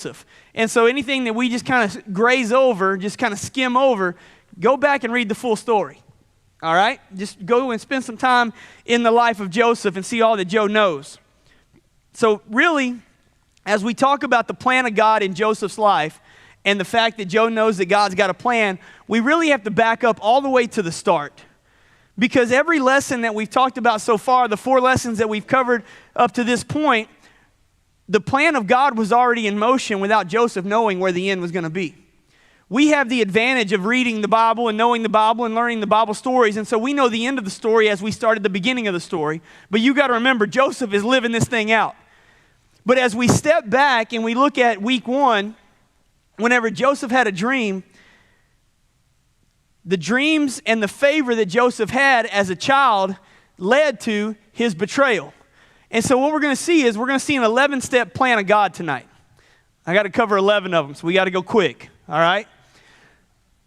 Joseph. And so anything that we just kind of graze over, just kind of skim over, go back and read the full story. All right? Just go and spend some time in the life of Joseph and see all that Joe knows. So really, as we talk about the plan of God in Joseph's life and the fact that Joe knows that God's got a plan, we really have to back up all the way to the start. Because every lesson that we've talked about so far, the 4 lessons that we've covered up to this point, the plan of God was already in motion without Joseph knowing where the end was going to be. We have the advantage of reading the Bible and knowing the Bible and learning the Bible stories, and so we know the end of the story as we started the beginning of the story. But you got to remember, Joseph is living this thing out. But as we step back and we look at week 1, whenever Joseph had a dream, the dreams and the favor that Joseph had as a child led to his betrayal. And so what we're going to see is we're going to see an 11-step plan of God tonight. I got to cover 11 of them, so we got to go quick, all right?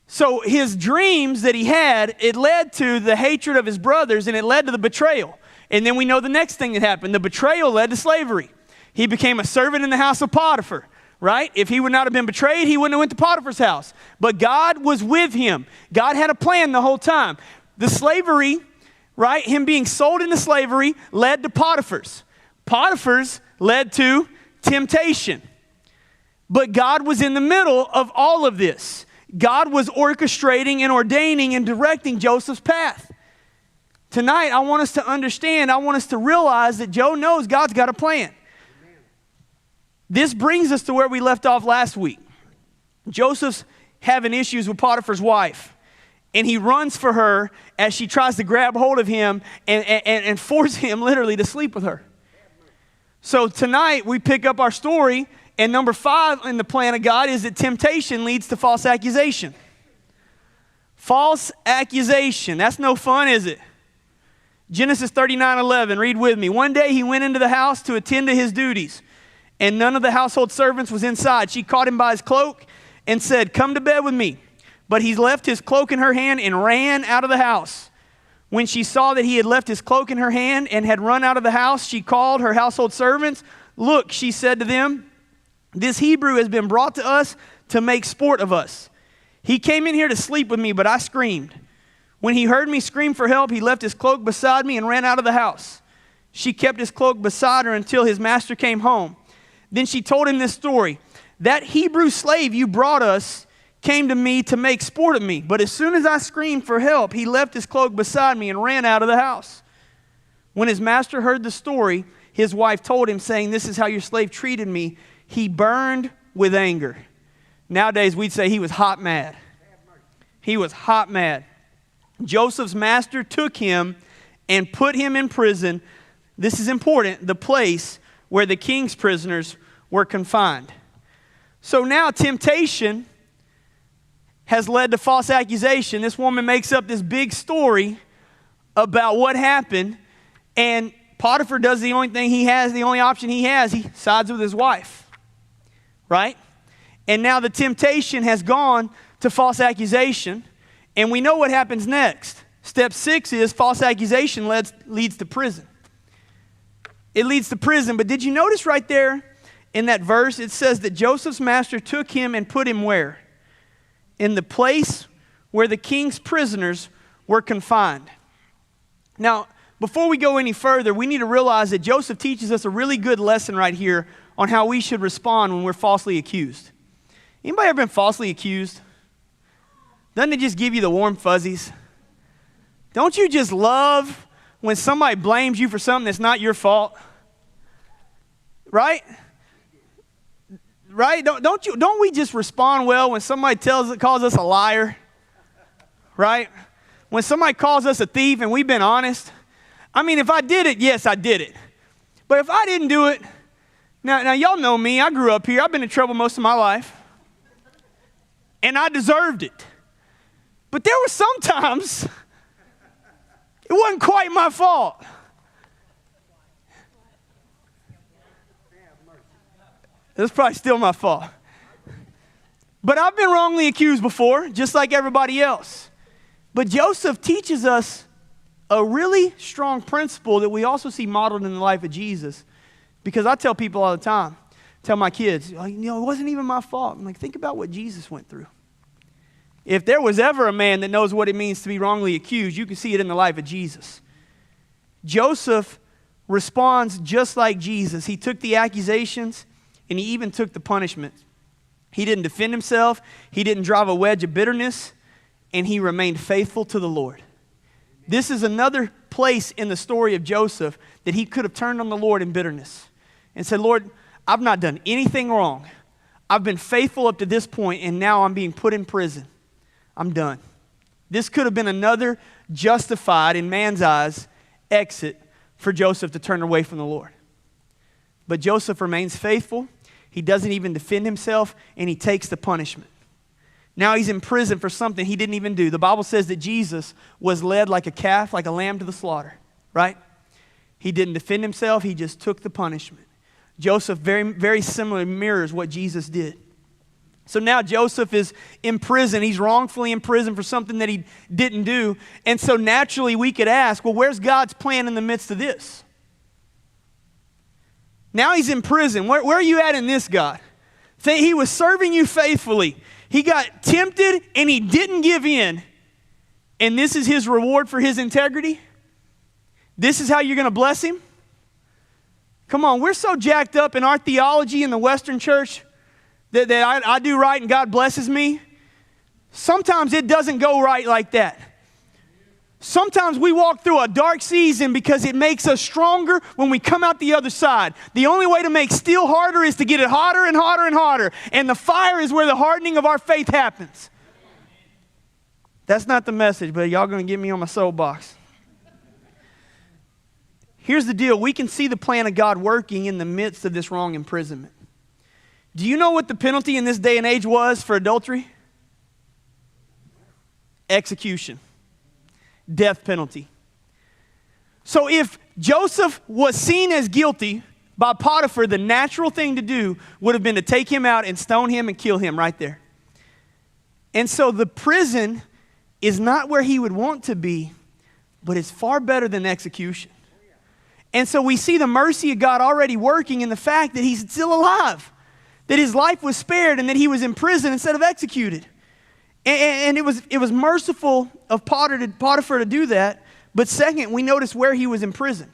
So his dreams that he had, it led to the hatred of his brothers, and it led to the betrayal. And then we know the next thing that happened. The betrayal led to slavery. He became a servant in the house of Potiphar, right? If he would not have been betrayed, he wouldn't have went to Potiphar's house. But God was with him. God had a plan the whole time. The slavery, right, him being sold into slavery led to Potiphar's. Potiphar's led to temptation. But God was in the middle of all of this. God was orchestrating and ordaining and directing Joseph's path. Tonight, I want us to understand, I want us to realize that Joe knows God's got a plan. This brings us to where we left off last week. Joseph's having issues with Potiphar's wife, and he runs for her as she tries to grab hold of him and force him literally to sleep with her. So tonight, we pick up our story, and number 5 in the plan of God is that temptation leads to false accusation. False accusation. That's no fun, is it? Genesis 39:11, read with me. One day he went into the house to attend to his duties, and none of the household servants was inside. She caught him by his cloak and said, "Come to bed with me." But he left his cloak in her hand and ran out of the house. When she saw that he had left his cloak in her hand and had run out of the house, she called her household servants. "Look," she said to them, "this Hebrew has been brought to us to make sport of us. He came in here to sleep with me, but I screamed. When he heard me scream for help, he left his cloak beside me and ran out of the house." She kept his cloak beside her until his master came home. Then she told him this story. "That Hebrew slave you brought us came to me to make sport of me. But as soon as I screamed for help, he left his cloak beside me and ran out of the house." When his master heard the story, his wife told him, saying, "This is how your slave treated me." He burned with anger. Nowadays, we'd say he was hot mad. He was hot mad. Joseph's master took him and put him in prison. This is important, the place where the king's prisoners were confined. So now temptation has led to false accusation. This woman makes up this big story about what happened, and Potiphar does the only thing he has, the only option he has. He sides with his wife, right? And now the temptation has gone to false accusation, and we know what happens next. Step 6 is false accusation leads to prison. It leads to prison, but did you notice right there in that verse, it says that Joseph's master took him and put him where? In the place where the king's prisoners were confined. Now, before we go any further, we need to realize that Joseph teaches us a really good lesson right here on how we should respond when we're falsely accused. Anybody ever been falsely accused? Doesn't it just give you the warm fuzzies? Don't you just love when somebody blames you for something that's not your fault? Right? Right? Don't we just respond well when somebody calls us a liar? Right? When somebody calls us a thief and we've been honest. I mean, if I did it, yes, I did it. But if I didn't do it, now y'all know me. I grew up here. I've been in trouble most of my life. And I deserved it. But there were some times it wasn't quite my fault. It was probably still my fault. But I've been wrongly accused before, just like everybody else. But Joseph teaches us a really strong principle that we also see modeled in the life of Jesus. Because I tell people all the time, tell my kids, it wasn't even my fault. I'm like, think about what Jesus went through. If there was ever a man that knows what it means to be wrongly accused, you can see it in the life of Jesus. Joseph responds just like Jesus. He took the accusations and he even took the punishment. He didn't defend himself. He didn't drive a wedge of bitterness, and he remained faithful to the Lord. This is another place in the story of Joseph that he could have turned on the Lord in bitterness and said, Lord, I've not done anything wrong. I've been faithful up to this point, and now I'm being put in prison. I'm done. This could have been another justified, in man's eyes, exit for Joseph to turn away from the Lord. But Joseph remains faithful. He doesn't even defend himself, and he takes the punishment. Now he's in prison for something he didn't even do. The Bible says that Jesus was led like a calf, like a lamb to the slaughter, right? He didn't defend himself. He just took the punishment. Joseph very, very similarly mirrors what Jesus did. So now Joseph is in prison. He's wrongfully in prison for something that he didn't do. And so naturally we could ask, well, where's God's plan in the midst of this? Now he's in prison. Where are you at in this, God? He was serving you faithfully. He got tempted and he didn't give in. And this is his reward for his integrity? This is how you're going to bless him? Come on, we're so jacked up in our theology in the Western church that I do right and God blesses me. Sometimes it doesn't go right like that. Sometimes we walk through a dark season because it makes us stronger when we come out the other side. The only way to make steel harder is to get it hotter and hotter and hotter. And the fire is where the hardening of our faith happens. That's not the message, but y'all going to get me on my soapbox. Here's the deal. We can see the plan of God working in the midst of this wrong imprisonment. Do you know what the penalty in this day and age was for adultery? Execution. Death penalty. So if Joseph was seen as guilty by Potiphar, the natural thing to do would have been to take him out and stone him and kill him right there. And so the prison is not where he would want to be, but it's far better than execution. And so we see the mercy of God already working in the fact that he's still alive, that his life was spared and that he was in prison instead of executed. And it was merciful of Potiphar to do that. But second, we notice where he was imprisoned.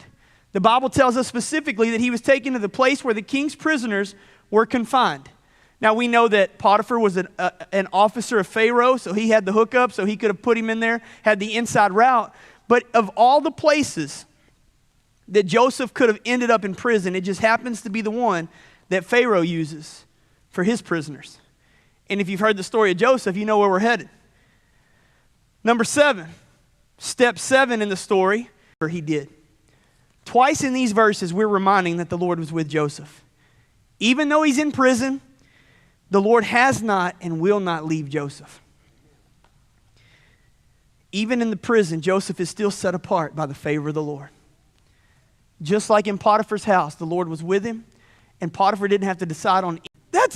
The Bible tells us specifically that he was taken to the place where the king's prisoners were confined. Now we know that Potiphar was an officer of Pharaoh, so he had the hookup, so he could have put him in there, had the inside route. But of all the places that Joseph could have ended up in prison, it just happens to be the one that Pharaoh uses for his prisoners. And if you've heard the story of Joseph, you know where we're headed. Number 7, step 7 in the story, where he did. Twice in these verses, we're reminding that the Lord was with Joseph. Even though he's in prison, the Lord has not and will not leave Joseph. Even in the prison, Joseph is still set apart by the favor of the Lord. Just like in Potiphar's house, the Lord was with him, and Potiphar didn't have to decide on